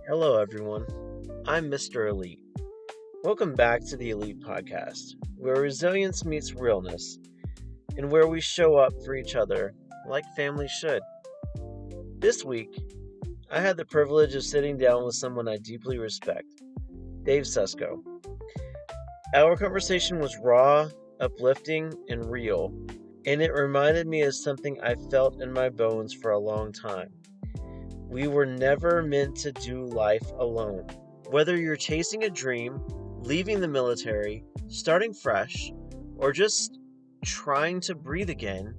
Hello, everyone. I'm Mr. Elite. Welcome back to the Elite Podcast, where resilience meets realness, and where we show up for each other like family should. This week, I had the privilege of sitting down with someone I deeply respect, Dave Suszko. Our conversation was raw, uplifting, and real, and it reminded me of something I felt in my bones for a long time. We were never meant to do life alone. Whether you're chasing a dream, leaving the military, starting fresh, or just trying to breathe again,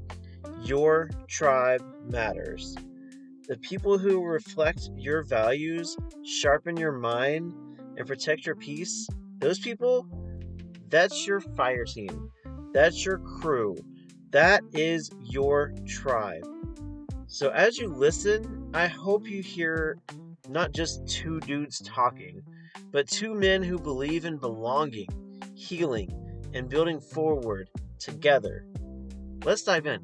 your tribe matters. The people who reflect your values, sharpen your mind, and protect your peace, those people, that's your fire team. That's your crew. That is your tribe. So as you listen, I hope you hear not just two dudes talking, but two men who believe in belonging, healing, and building forward together. Let's dive in.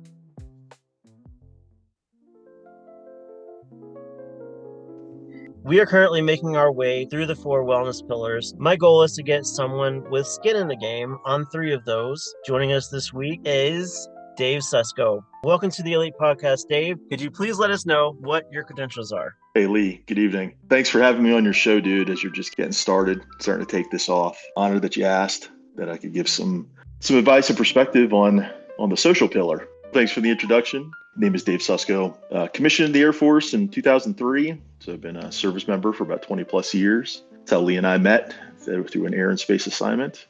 We are currently making our way through the 4 wellness pillars. My goal is to get someone with skin in the game on 3 of those. Joining us this week is Dave Suszko. Welcome to the Elite Podcast, Dave. Could you please let us know what your credentials are? Hey, Lee, good evening. Thanks for having me on your show, dude, as you're just getting started, starting to take this off. Honored that you asked that I could give some advice and perspective on the social pillar. Thanks for the introduction. My name is Dave Suszko, commissioned in the Air Force in 2003. So I've been a service member for about 20 plus years. That's how Lee and I met through an air and space assignment.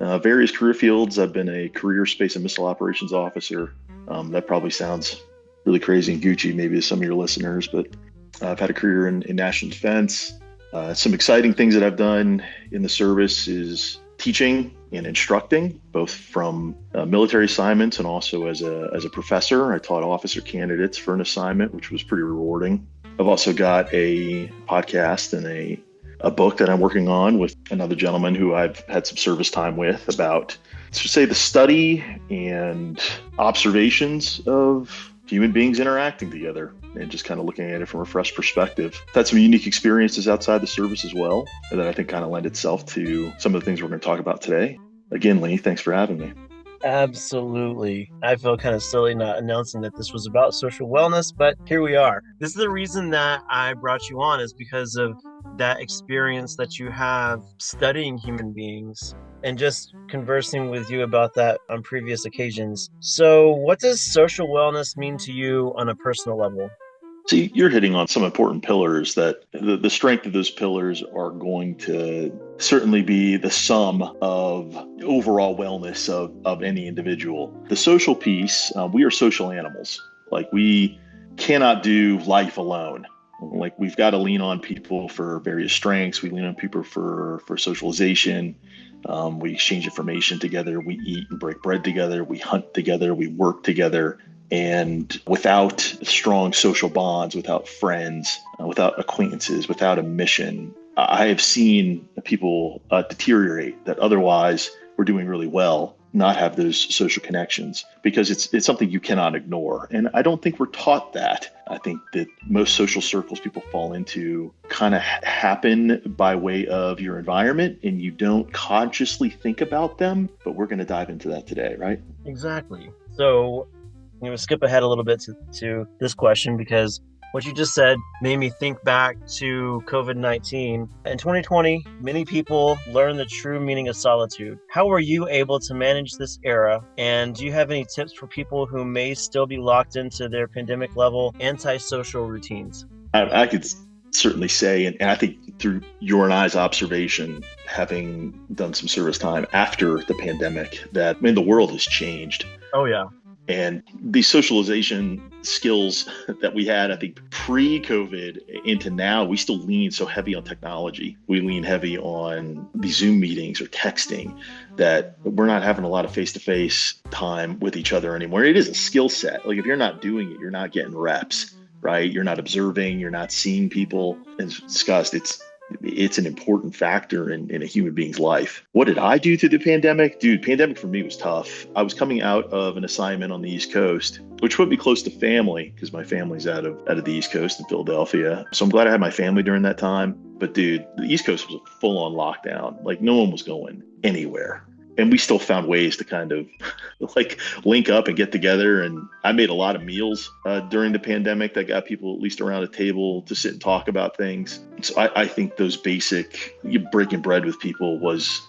Various career fields. I've been a career space and missile operations officer. That probably sounds really crazy and Gucci maybe to some of your listeners, but I've had a career in national defense. Some exciting things that I've done in the service is teaching and instructing, both from military assignments and also as a professor. I taught officer candidates for an assignment, which was pretty rewarding. I've also got a podcast and a book that I'm working on with another gentleman who I've had some service time with about, let's say, the study and observations of human beings interacting together and just kind of looking at it from a fresh perspective. I've had some unique experiences outside the service as well that I think kind of lend itself to some of the things we're going to talk about today. Again, Lee, thanks for having me. Absolutely. I feel kind of silly not announcing that this was about social wellness, but here we are. This is the reason that I brought you on, is because of that experience that you have studying human beings and just conversing with you about that on previous occasions. So what does social wellness mean to you on a personal level? See, you're hitting on some important pillars that the strength of those pillars are going to certainly be the sum of overall wellness of any individual. The social piece, we are social animals. Like, we cannot do life alone. Like, we've got to lean on people for various strengths. We lean on people for socialization. We exchange information together. We eat and break bread together. We hunt together. We work together. And without strong social bonds, without friends, without acquaintances, without a mission, I have seen people deteriorate that otherwise were doing really well, not have those social connections, because it's something you cannot ignore. And I don't think we're taught that. I think that most social circles people fall into kind of happen by way of your environment, and you don't consciously think about them. But we're going to dive into that today, right? Exactly. So I'm going to skip ahead a little bit to this question, because what you just said made me think back to COVID-19. In 2020, many people learned the true meaning of solitude. How were you able to manage this era? And do you have any tips for people who may still be locked into their pandemic level antisocial routines? I could certainly say, and I think through your and I's observation, having done some service time after the pandemic, that, I mean, the world has changed. Oh, yeah. And the socialization skills that we had, I think, pre-COVID into now, we still lean so heavy on technology. We lean heavy on the Zoom meetings or texting, that we're not having a lot of face-to-face time with each other anymore. It is a skill set. Like, if you're not doing it, you're not getting reps, right? You're not observing, you're not seeing people. As discussed, it's an important factor in a human being's life. What did I do through the pandemic? Dude, pandemic for me was tough. I was coming out of an assignment on the East Coast, which put me close to family because my family's out of the East Coast in Philadelphia. So I'm glad I had my family during that time. But dude, the East Coast was a full on lockdown. Like no one was going anywhere. And we still found ways to kind of like link up and get together. And I made a lot of meals during the pandemic that got people at least around a table to sit and talk about things. So I think those basic breaking bread with people was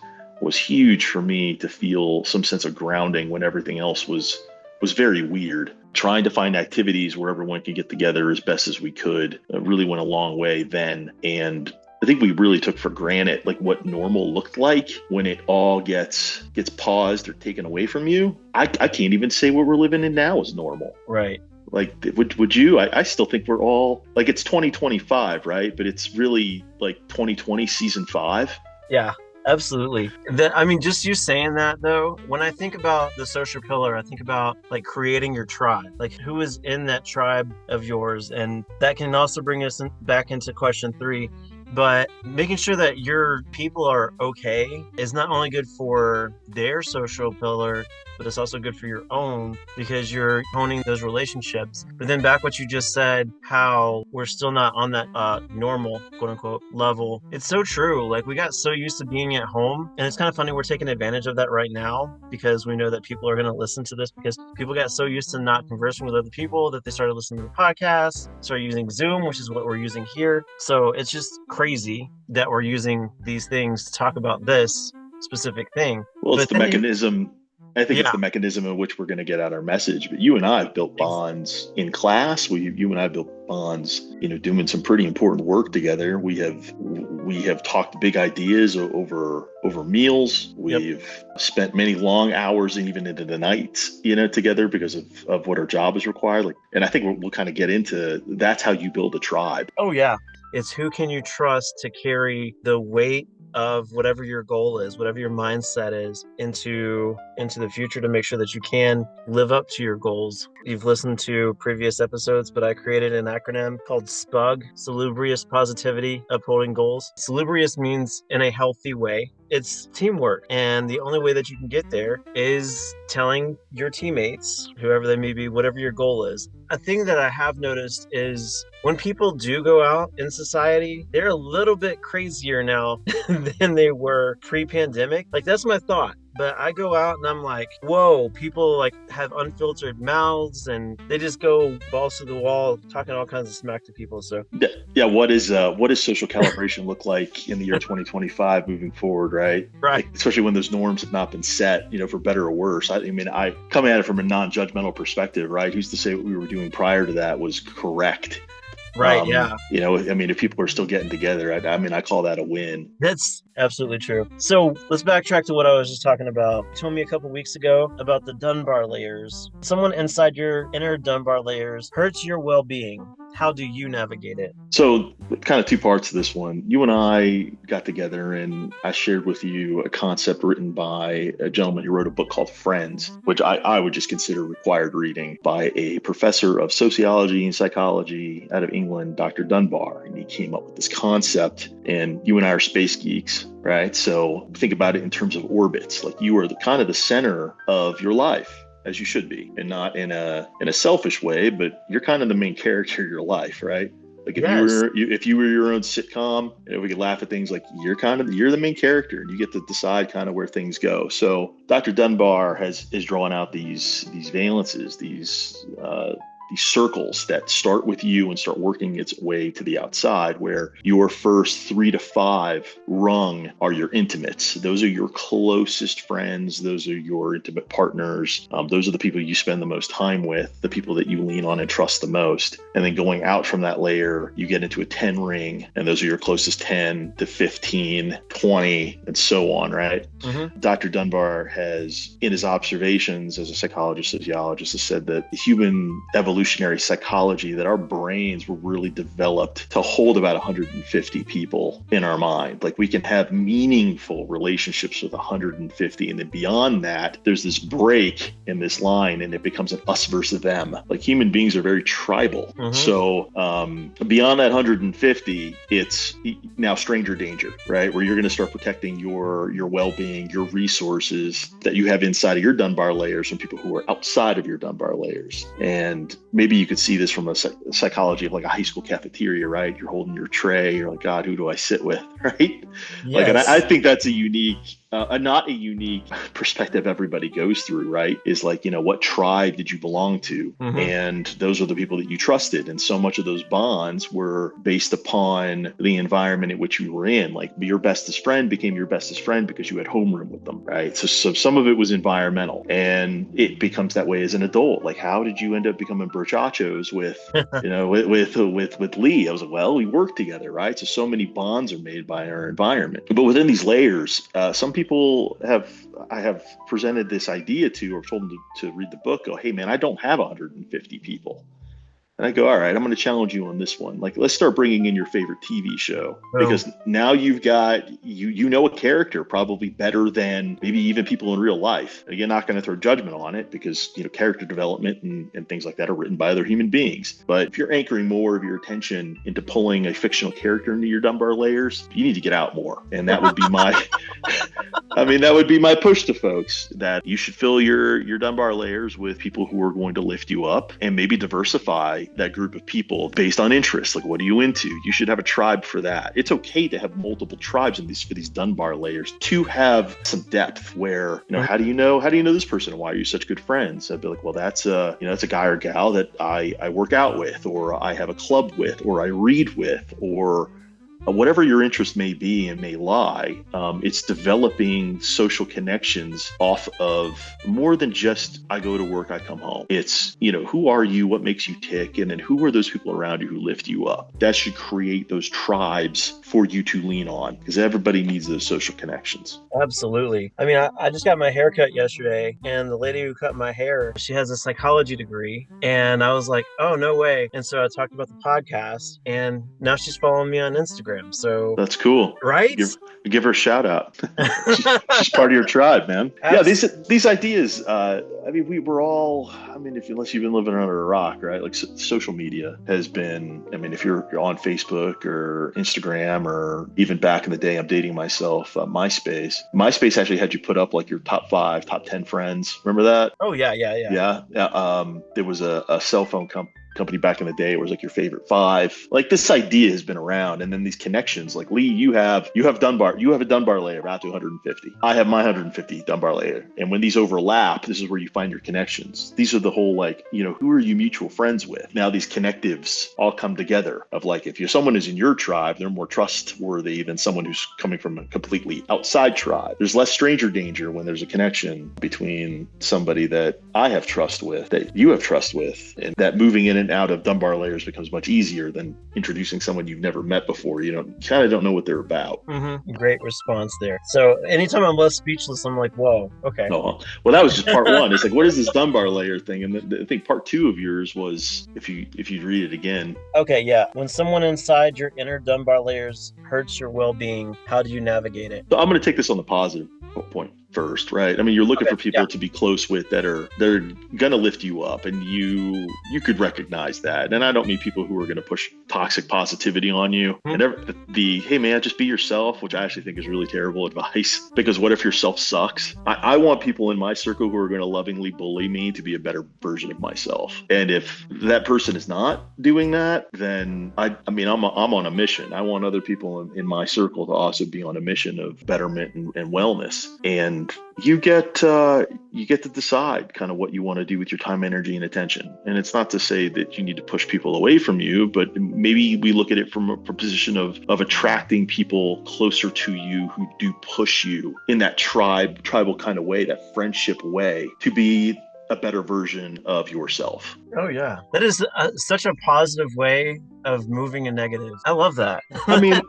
huge for me to feel some sense of grounding when everything else was very weird. Trying to find activities where everyone could get together as best as we could really went a long way then. And I think we really took for granted like what normal looked like when it all gets paused or taken away from you. I can't even say what we're living in now is normal. Right. Like, would you? I still think we're all like it's 2025, right? But it's really like 2020 season 5. Yeah. Absolutely. I mean, just you saying that though, when I think about the social pillar, I think about like creating your tribe, like who is in that tribe of yours. And that can also bring us back into question 3. But making sure that your people are okay is not only good for their social pillar, but it's also good for your own because you're honing those relationships. But then back what you just said, how we're still not on that normal, quote unquote, level. It's so true. Like we got so used to being at home, and it's kind of funny we're taking advantage of that right now because we know that people are going to listen to this because people got so used to not conversing with other people that they started listening to the podcast, started using Zoom, which is what we're using here. So it's just crazy that we're using these things to talk about this specific thing. Well, it's But the then mechanism. I think it's yeah, the mechanism in which we're going to get out our message. But you and I have built bonds in class. You and I have built bonds, doing some pretty important work together. We have talked big ideas over meals. We've spent many long hours and even into the night, together because of what our job is required. Like, and I think we'll kind of get into that's how you build a tribe. oh yeah, it's who can you trust to carry the weight of whatever your goal is, whatever your mindset is into the future to make sure that you can live up to your goals. You've listened to previous episodes, but I created an acronym called SPUG, Salubrious Positivity Upholding Goals. Salubrious means in a healthy way. It's teamwork. And the only way that you can get there is telling your teammates, whoever they may be, whatever your goal is. A thing that I have noticed is when people do go out in society, they're a little bit crazier now than they were pre-pandemic. Like that's my thought. But I go out and I'm like, whoa, people like have unfiltered mouths and they just go balls to the wall talking all kinds of smack to people. So Yeah. What does social calibration look like in the year 2025 moving forward, right? right. Like, especially when those norms have not been set, for better or worse. I mean, I coming at it from a non-judgmental perspective, right? Who's to say what we were doing prior to that was correct? Right. Yeah. I mean, if people are still getting together, I call that a win. That's absolutely true. So let's backtrack to what I was just talking about. You told me a couple weeks ago about the Dunbar layers. Someone inside your inner Dunbar layers hurts your well-being. How do you navigate it? So kind of 2 parts to this one. You and I got together and I shared with you a concept written by a gentleman who wrote a book called Friends, which I would just consider required reading, by a professor of sociology and psychology out of England, Dr. Dunbar. And he came up with this concept, and you and I are space geeks, right? So think about it in terms of orbits. Like you are the kind of the center of your life, as you should be, and not in a selfish way, but you're kind of the main character of your life, right? Like if you were your own sitcom, we could laugh at things like you're the main character and you get to decide kind of where things go. So Dr. Dunbar is drawing out these valences, these circles that start with you and start working its way to the outside, where your first 3 to 5 rung are your intimates. Those are your closest friends. Those are your intimate partners. Those are the people you spend the most time with, the people that you lean on and trust the most. And then going out from that layer, you get into a 10 ring, and those are your closest 10 to 15, 20, and so on, right? Mm-hmm. Dr. Dunbar has, in his observations as a psychologist, sociologist, has said that the human evolutionary psychology, that our brains were really developed to hold about 150 people in our mind. Like we can have meaningful relationships with 150. And then beyond that, there's this break in this line and it becomes an us versus them. Like human beings are very tribal. Mm-hmm. So beyond that 150, it's now stranger danger, right? Where you're going to start protecting your well-being, your resources that you have inside of your Dunbar layers from people who are outside of your Dunbar layers. And maybe you could see this from a psychology of like a high school cafeteria, right? You're holding your tray. You're like, God, who do I sit with, right? Like, and I Yes. think that's a unique, not a unique perspective everybody goes through, right? Is like, what tribe did you belong to? Hmm. And those are the people that you trusted. And so much of those bonds were based upon the environment in which you were in. Like your bestest friend became your bestest friend because you had homeroom with them, right? So some of it was environmental, and it becomes that way as an adult. Like, how did you end up becoming brochachos with with Lee? I was like, well, we worked together, right? So many bonds are made by our environment. But within these layers, some people I have presented this idea to, or told them to read the book, go, hey man, I don't have 150 people. And I go, all right, I'm going to challenge you on this one. Like, let's start bringing in your favorite TV show, Boom. because now you've got, you know a character probably better than maybe even people in real life. And again, not going to throw judgment on it because, character development and things like that are written by other human beings. But if you're anchoring more of your attention into pulling a fictional character into your Dunbar layers, you need to get out more. And that would be my, that would be my push to folks, that you should fill your Dunbar layers with people who are going to lift you up, and maybe diversify that group of people based on interest. Like, what are you into? You should have a tribe for that. It's okay to have multiple tribes for these Dunbar layers, to have some depth where, how do you know this person, and why are you such good friends? I'd be like, well, that's a guy or gal that I work out with, or I have a club with, or I read with, or whatever your interest may be and may lie. It's developing social connections off of more than just, I go to work, I come home. It's, who are you? What makes you tick? And then who are those people around you who lift you up? That should create those tribes for you to lean on, because everybody needs those social connections. Absolutely. I just got my hair cut yesterday, and the lady who cut my hair, she has a psychology degree. And I was like, oh, no way. And so I talked about the podcast, and now she's following me on Instagram. So, That's cool. right? Give her a shout out. she's part of your tribe, man. Yeah, these ideas. We were all. Unless you've been living under a rock, right? Like social media has been. If you're on Facebook or Instagram, or even back in the day, I'm dating myself. MySpace. MySpace actually had you put up like your top 5, top 10 friends. Remember that? Oh, yeah. Yeah. There was a cell phone company back in the day. It was like your favorite 5. Like, this idea has been around, and then these connections. Like, Lee, you have Dunbar. You have a Dunbar layer out to 150. I have my 150 Dunbar layer, and when these overlap, this is where you find your connections. These are the whole, like, who are you mutual friends with? Now these connectives all come together. Of like, if someone is in your tribe, they're more trustworthy than someone who's coming from a completely outside tribe. There's less stranger danger when there's a connection between somebody that I have trust with, that you have trust with, and that moving in and out of Dunbar layers becomes much easier than introducing someone you've never met before. You kind of don't know what they're about. Mm-hmm. Great response there. So anytime I'm less speechless, I'm like, whoa, okay. No, well, that was just part one. It's like, what is this Dunbar layer thing? And I think part 2 of yours was, if you read it again. Okay, yeah. When someone inside your inner Dunbar layers hurts your well-being, how do you navigate it? So I'm going to take this on the positive point first, right? You're looking for people to be close with they're going to lift you up, and you could recognize that. And I don't mean people who are going to push toxic positivity on you. Mm-hmm. And hey man, just be yourself, which I actually think is really terrible advice, because what if yourself sucks? I want people in my circle who are going to lovingly bully me to be a better version of myself. And if that person is not doing that, then I'm on a mission. I want other people in my circle to also be on a mission of betterment and wellness. And you get to decide kind of what you want to do with your time, energy, and attention. And it's not to say that you need to push people away from you, but maybe we look at it from a position of attracting people closer to you who do push you in that tribal kind of way, that friendship way, to be a better version of yourself. Oh yeah, that is such a positive way of moving a negative. I love that. Go ahead.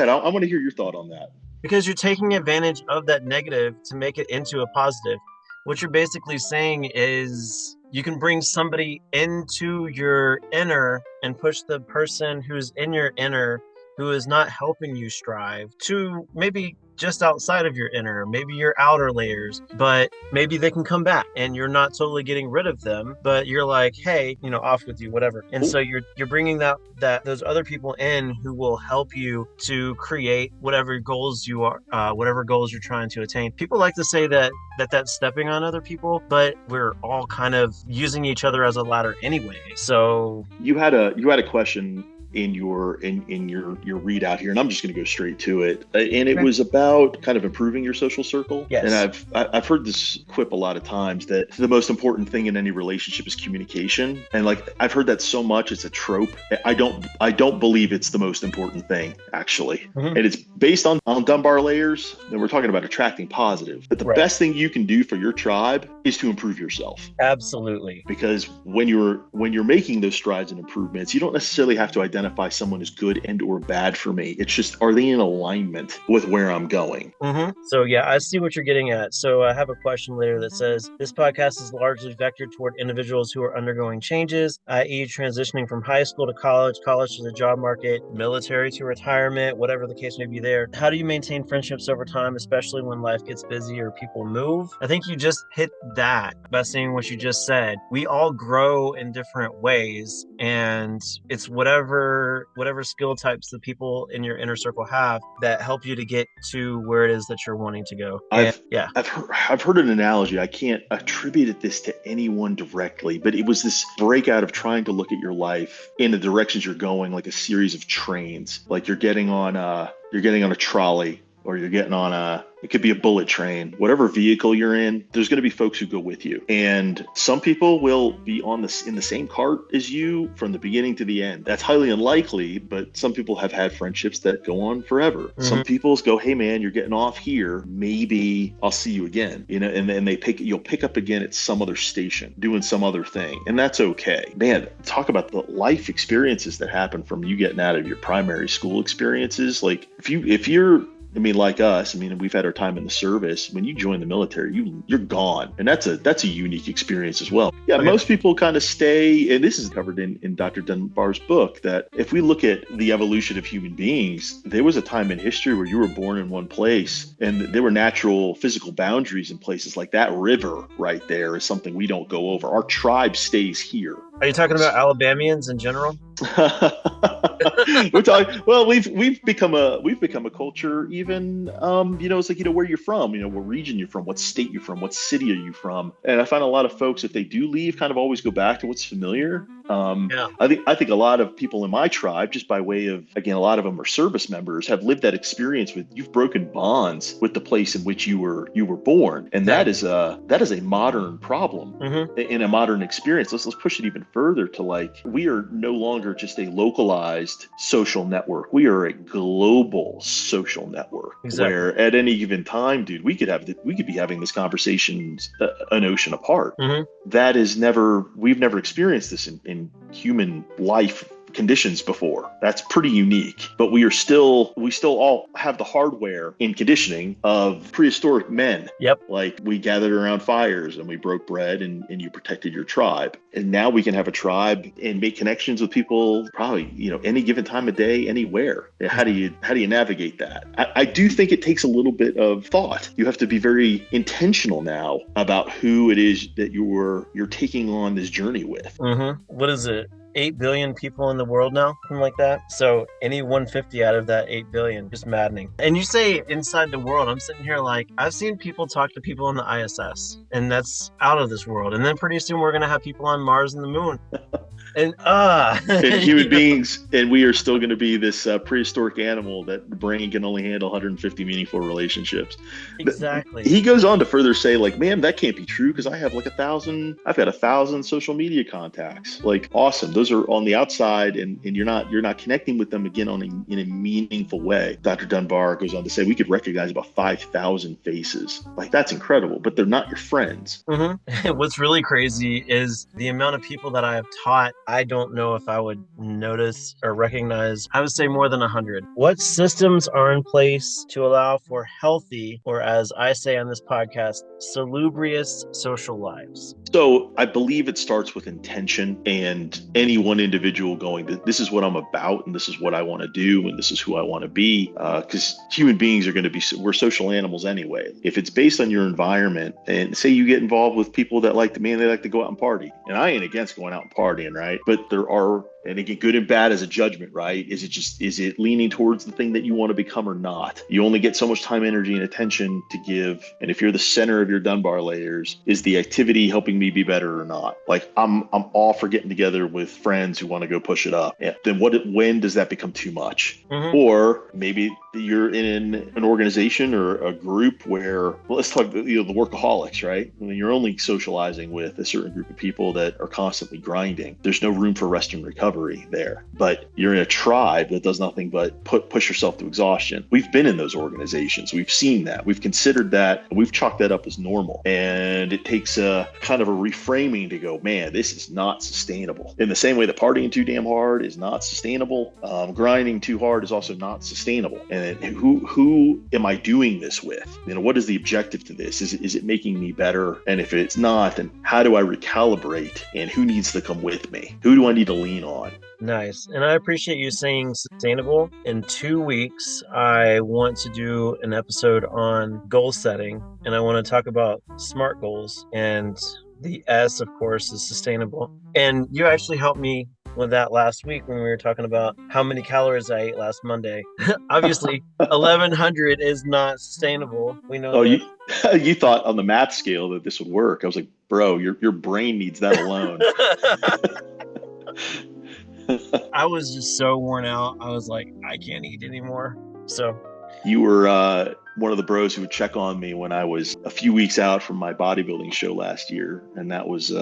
I want to hear your thought on that. Because you're taking advantage of that negative to make it into a positive. What you're basically saying is you can bring somebody into your inner and push the person who's in your inner, who is not helping you strive, to maybe just outside of your inner, maybe your outer layers, but maybe they can come back and you're not totally getting rid of them, but you're like, hey, off with you, whatever. And so you're bringing that those other people in who will help you to create whatever goals whatever goals you're trying to attain. People like to say that's stepping on other people, but we're all kind of using each other as a ladder anyway. So you had a question in your readout here, and I'm just going to go straight to it. And it was about kind of improving your social circle. Yes. And I've heard this quip a lot of times that the most important thing in any relationship is communication. And like I've heard that so much, it's a trope. I don't believe it's the most important thing, actually. And it's based on Dunbar layers, and we're talking about attracting positive. But the best thing you can do for your tribe is to improve yourself. Absolutely. Because when you're making those strides and improvements, you don't necessarily have to identify someone as good and or bad for me. It's just, are they in alignment with where I'm going? So yeah, I see what you're getting at. So I have a question later that says, this podcast is largely vectored toward individuals who are undergoing changes, i.e. transitioning from high school to college to the job market, military to retirement, whatever the case may be there. How do you maintain friendships over time, especially when life gets busy or people move? I think you just hit that by saying what you just said. We all grow in different ways, and it's whatever skill types the people in your inner circle have that help you to get to where it is that you're wanting to go. I've heard an analogy. I can't attribute this to anyone directly, but it was this breakout of trying to look at your life in the directions you're going, like a series of trains. Like you're getting on a trolley, or you're getting on it could be a bullet train, whatever vehicle you're in, there's going to be folks who go with you. And some people will be in the same cart as you from the beginning to the end. That's highly unlikely, but some people have had friendships that go on forever. Some people go, hey man, you're getting off here. Maybe I'll see you again, and then you'll pick up again at some other station doing some other thing. And that's okay. Man, talk about the life experiences that happen from you getting out of your primary school experiences. Like if you're like us, we've had our time in the service. When you join the military, you're gone. And that's a unique experience as well. Yeah, most people kind of stay, and this is covered in Dr. Dunbar's book, that if we look at the evolution of human beings, there was a time in history where you were born in one place and there were natural physical boundaries in places. Like that river right there is something we don't go over. Our tribe stays here. Are you talking about Alabamians in general? We're talking. Well, we've become a culture. Even it's like where you're from. What region you're from, what state you're from, what city are you from. And I find a lot of folks, if they do leave, kind of always go back to what's familiar. I think a lot of people in my tribe, just by way of, again, a lot of them are service members, have lived that experience with, you've broken bonds with the place in which you were born, and that is a modern problem in a modern experience. Let's push it even further to, like, we are no longer just a localized social network. We are a global social network. Exactly. Where at any given time, dude, we could be having this conversation an ocean apart. That is we've never experienced this in human life conditions before. That's pretty unique, but we still all have the hardware in conditioning of prehistoric men. Yep. Like we gathered around fires and we broke bread and you protected your tribe. And now we can have a tribe and make connections with people probably, any given time of day, anywhere. How do you navigate that? I do think it takes a little bit of thought. You have to be very intentional now about who it is that you're taking on this journey with. What is it? 8 billion people in the world now, something like that. So any 150 out of that 8 billion, just maddening. And you say inside the world, I'm sitting here like, I've seen people talk to people on the ISS, and that's out of this world. And then pretty soon we're going to have people on Mars and the moon. And and human beings, and we are still going to be this prehistoric animal that the brain can only handle 150 meaningful relationships. Exactly. He goes on to further say, like, man, that can't be true because I have like 1,000. I've had 1,000 social media contacts. Like, awesome. Those are on the outside, and you're not connecting with them again in a meaningful way. Dr. Dunbar goes on to say we could recognize about 5,000 faces. Like, that's incredible, but they're not your friends. What's really crazy is the amount of people that I have taught I don't know if I would notice or recognize, I would say more than 100. What systems are in place to allow for healthy, or as I say on this podcast, salubrious social lives? So I believe it starts with intention and any one individual going, this is what I'm about and this is what I want to do and this is who I want to be. Because human beings are going to be, we're social animals anyway. If it's based on your environment and say you get involved with people that they like to go out and party. And I ain't against going out and partying, right? But there are, and again, good and bad as a judgment, right? Is it leaning towards the thing that you want to become or not? You only get so much time, energy, and attention to give. And if you're the center of your Dunbar layers, is the activity helping me be better or not? Like I'm all for getting together with friends who want to go push it up. Yeah. Then when does that become too much? Mm-hmm. Or maybe you're in an organization or a group where, well, let's talk, the workaholics, right? I mean, you're only socializing with a certain group of people that are constantly grinding. There's no room for rest and recovery there. But you're in a tribe that does nothing but push yourself to exhaustion. We've been in those organizations. We've seen that. We've considered that. And we've chalked that up as normal. And it takes a kind of a reframing to go, man, this is not sustainable. In the same way that partying too damn hard is not sustainable, grinding too hard is also not sustainable. And who am I doing this with? What is the objective to this? Is it making me better? And if it's not, then how do I recalibrate? And who needs to come with me? Who do I need to lean on? Nice. And I appreciate you saying sustainable. In 2 weeks, I want to do an episode on goal setting, and I want to talk about SMART goals. And the S, of course, is sustainable. And you actually helped me with that last week when we were talking about how many calories I ate last Monday. Obviously, 1,100 is not sustainable. We know that. You thought on the math scale that this would work. I was like, bro, your brain needs that alone. I was just so worn out. I was like, I can't eat anymore. So you were one of the bros who would check on me when I was a few weeks out from my bodybuilding show last year. And that was,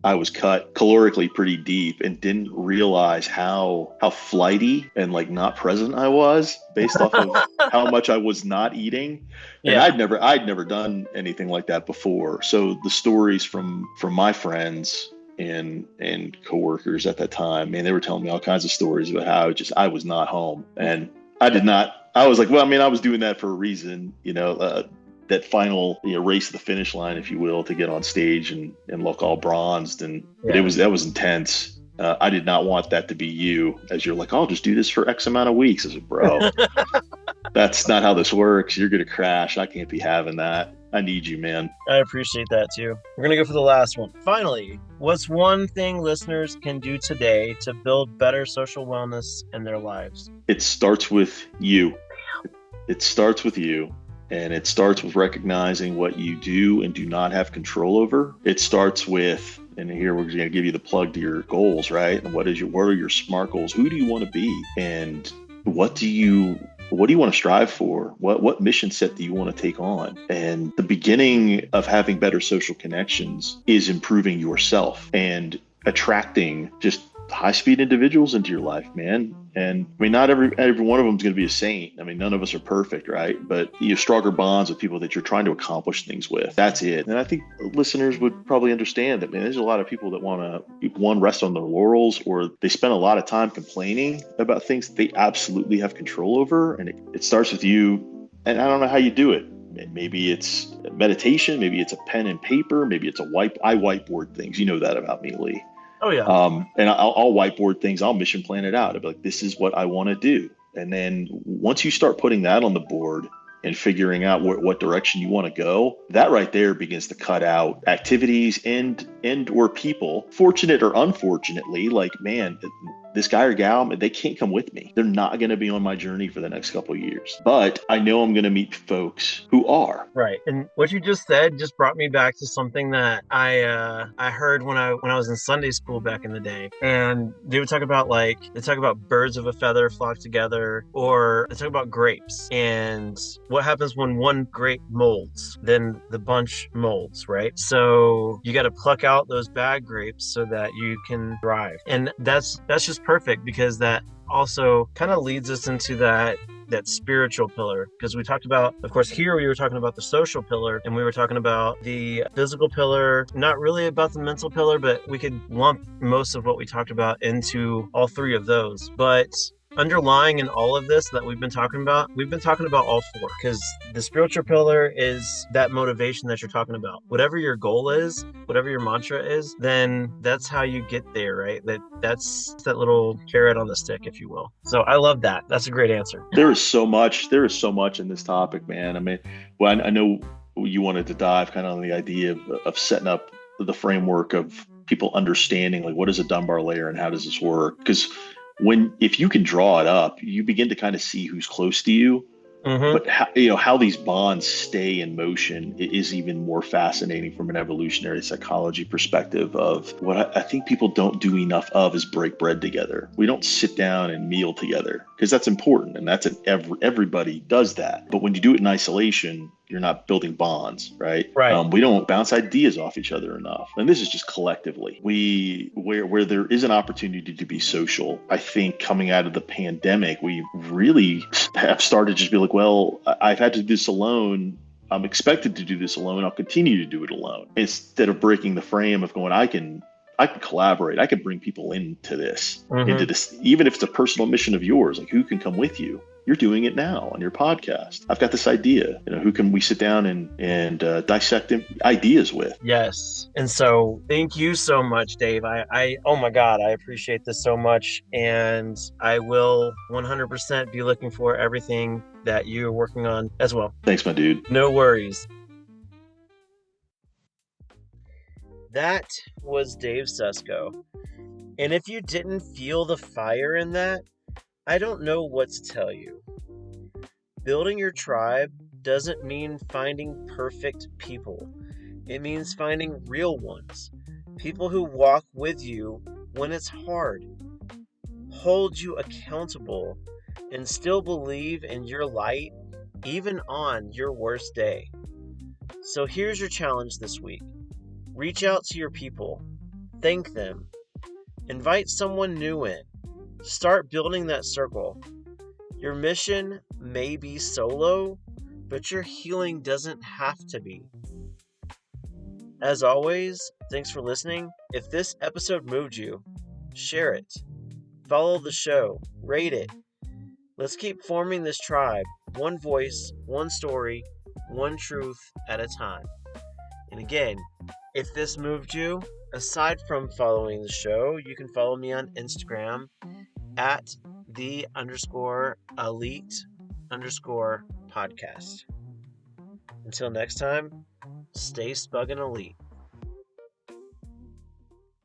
I was cut calorically pretty deep and didn't realize how flighty and like not present I was based off of how much I was not eating. And yeah. I'd never done anything like that before. So the stories from my friends and coworkers at that time, man, they were telling me all kinds of stories about how I was not home. And I was like, well, I mean, I was doing that for a reason, that final race to the finish line, if you will, to get on stage and look all bronzed. And yeah. That was intense. I did not want that to be you, as you're like, I'll just do this for X amount of weeks. I said, bro, that's not how this works. You're going to crash. I can't be having that. I need you, man. I appreciate that too. We're going to go for the last one. Finally, what's one thing listeners can do today to build better social wellness in their lives? It starts with you. It starts with you. And it starts with recognizing what you do and do not have control over. It starts with, and here we're going to give you the plug to your goals, right? And what are your SMART goals? Who do you want to be? And what do you want to strive for? What mission set do you want to take on? And the beginning of having better social connections is improving yourself and attracting just high-speed individuals into your life, man. And I mean, not every one of them is going to be a saint. I mean, none of us are perfect, right? But you have stronger bonds with people that you're trying to accomplish things with. That's it. And I think listeners would probably understand that, man, there's a lot of people that want to, rest on their laurels, or they spend a lot of time complaining about things that they absolutely have control over. And it starts with you. And I don't know how you do it. Maybe it's meditation. Maybe it's a pen and paper. Maybe it's I whiteboard things. You know that about me, Lee. Oh, yeah. And I'll whiteboard things. I'll mission plan it out. I'll be like, this is what I want to do. And then once you start putting that on the board and figuring out what direction you want to go, that right there begins to cut out activities and or people, fortunate or unfortunately, like, man, this guy or gal, they can't come with me. They're not going to be on my journey for the next couple of years. But I know I'm going to meet folks who are. Right. And what you just said just brought me back to something that I heard when I was in Sunday school back in the day. And they would talk about birds of a feather flock together, or they talk about grapes. And what happens when one grape molds, then the bunch molds, right? So you got to pluck out those bad grapes so that you can thrive. And that's just perfect, because that also kind of leads us into that that spiritual pillar, because we talked about, of course, here we were talking about the social pillar, and we were talking about the physical pillar, not really about the mental pillar, but we could lump most of what we talked about into all three of those. But underlying in all of this that we've been talking about all four, because the spiritual pillar is that motivation that you're talking about. Whatever your goal is, whatever your mantra is, then that's how you get there, right? That's that little carrot on the stick, if you will. So I love that. That's a great answer. There is so much. There is so much in this topic, man. I mean, well, I know you wanted to dive kind of on the idea of setting up the framework of people understanding, like, what is a Dunbar layer and how does this work? Because if you can draw it up, you begin to kind of see who's close to you. But how these bonds stay in motion is even more fascinating from an evolutionary psychology perspective. Of what I think people don't do enough of is break bread together. We don't sit down and meal together, because that's important, and everybody does that. But when you do it in isolation, you're not building bonds, right? Right. We don't bounce ideas off each other enough, and this is just collectively. Where there is an opportunity to be social, I think coming out of the pandemic, we really have started to just be like, well, I've had to do this alone. I'm expected to do this alone. I'll continue to do it alone, instead of breaking the frame of going, I can collaborate. I can bring people into this, even if it's a personal mission of yours. Like, who can come with you? You're doing it now on your podcast. I've got this idea. Who can we sit down and dissect ideas with? Yes. And so thank you so much, Dave. I oh my God, I appreciate this so much. And I will 100% be looking for everything that you're working on as well. Thanks, my dude. No worries. That was Dave Suszko. And if you didn't feel the fire in that, I don't know what to tell you. Building your tribe doesn't mean finding perfect people. It means finding real ones. People who walk with you when it's hard, hold you accountable, and still believe in your light even on your worst day. So here's your challenge this week. Reach out to your people. Thank them. Invite someone new in. Start building that circle. Your mission may be solo, but your healing doesn't have to be. As always, thanks for listening. If this episode moved you, share it. Follow the show. Rate it. Let's keep forming this tribe. One voice, one story, one truth at a time. And again, if this moved you, aside from following the show, you can follow me on Instagram at _elite_podcast. Until next time, stay spug and elite.